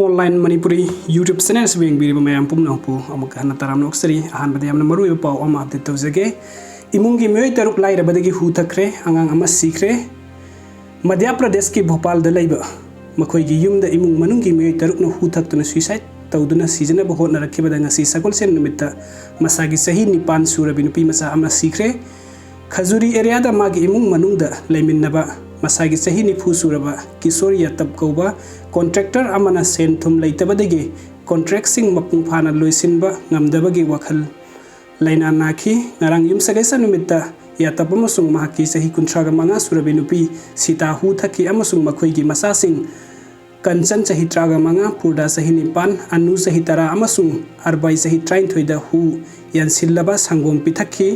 Online Manipuri YouTube channel से बेंग ma'am पुनपु हन तराम नोक्सरी अहम मरु पाव अपडेट तौजगे इमुंग की मई तरुक लाइरबदगी हू थक्रे आंगांग सीख्रे मध्य प्रदेश की भोपाल मखोई यूम इमुंग मनुंग की मई तरुक हू थक्तुना सुइसाइड तौदुना सिजनब होटनरखिबदा ngasi सगोलसेन निमित्ता मसागी सही 9 सूरबी नुपी मचा अमा सीख्रे खजुरी एरिया दा मागी इमुंग मनुंग लेमिन्नबा मसागी सही 9 सूरबा किशोर यातब कौबा कॉन्ट्रैक्टर अमना सेन थुम लेतबदगी कॉन्ट्रैक्ट मपुंग फाना लोइसिनबा ngamdabagi wakhal laina नाखी ngarang yum sagaisa numitta यातब अमसुंग महाकी सही 35 सूरबी नुपी सीता हू थकी अमसुंग मखोईगी मसासिंग कंचन सही 35 पुरदा सही 9 अनु सही 10 अमसुंग अरबाई सही 33 दा हू यानसिल्लबा संगोम पिथकी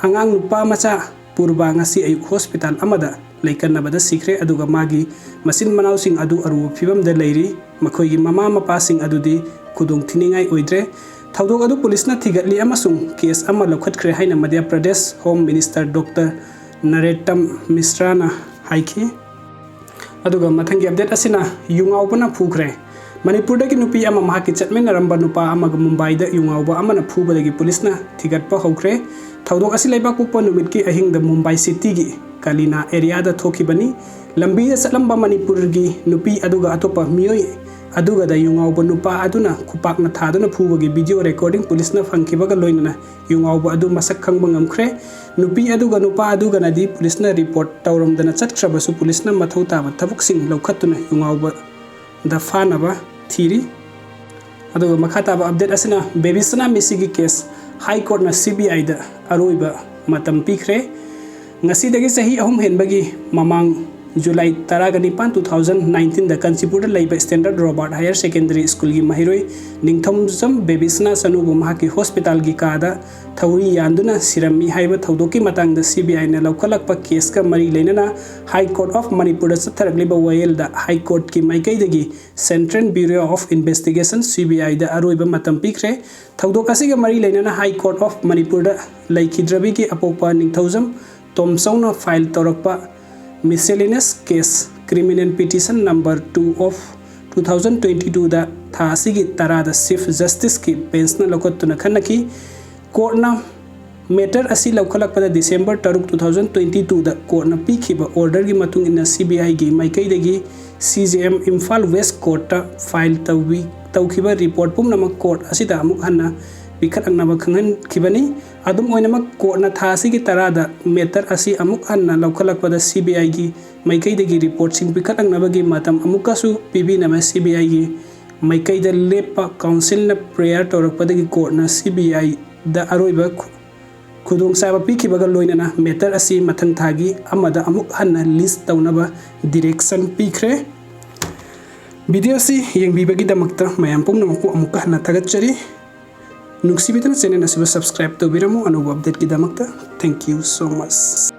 अंगांग नुपा मचा पूर्वा ngasi ayuk hospital amada laikannabada sikre aduga magi masin manausing adu aru phibam da leiri makhoigi mama mapa sing adudi khudung thiningai oidre thaudok adu police na thigatli amasung case ama lokhatkre haina madhya pradesh home minister dr narettam mishra na haiki aduga mathangi update asina yungaubana phukre manipur da ki nupi ama mahaki chatmen ramba nupa amaga mumbai da yungauba amana phubadagi police na thigatpa hokre thaudok asi laiba kukpa numit ki ahing da mumbai city gi kalina area da thokibani lambi da chatlamba manipur gi nupi aduga atopa miyoi aduga da yungauba nupa aduna kupak na thaduna phubagi video recording police na phangkibaga loinana yungauba adu masak khangba ngamkhre nupi aduga nupa aduga na di police na report tawramdana chatkhrabasu police na mathau taba thabuksing lokhatuna yungauba da fanaba thiri aduga makhataba update asina babysana misigi case high court na CBI da aroiba matam pikre ngasi dagi sahi ahum henbagi mamang July 19 2019 da Kancipur da laiba Standard Robert Higher Secondary School gi mahiroi ningthomjam babysana sanubu mahaki hospital gi kada thauri yanduna sirami haiba thaudoki matang da CBI na laukalakpa case ka mari leinana High Court of Manipur da sathargliba wayel da High Court ki maikai dagi Central Bureau of Investigation CBI da aroiba matam pikre thaudokasi ga mari leinana High Court of Manipur da laikhidrabi ki apopa ningthojam tomsauna file torakpa miscellaneous case criminal petition number 2 of 2022 da thasigi tarada Chief Justice ki bench na lokotuna khanaki court na matter asi lokhalakpada December 2022 da court na pikhiba order gi matung ina CBI gi maikai dagi CJM Imphal West Court ta file tawkhiba report pumnama court asida amuk hanna pikhat angnaba khanghan khibani adum oinama court na thasi gi tarada matter asi amuk hanna lokhalakpada CBI gi maikai dagi report sing pikhat angnaba gi matam amukasu pibi nama CBI gi maikai da lepa council na prayer torakpada gi court na CBI da aroiba khudong saba pikhibaga loinana matter asi mathang thagi amada amuk hanna list tawnaba direction pikre video si yengbibagi damakta mayam pumnamakku amuk hanna thagachari Nuksibitana channel na subscribe to biramu anubu update ki damakta. Thank you so much.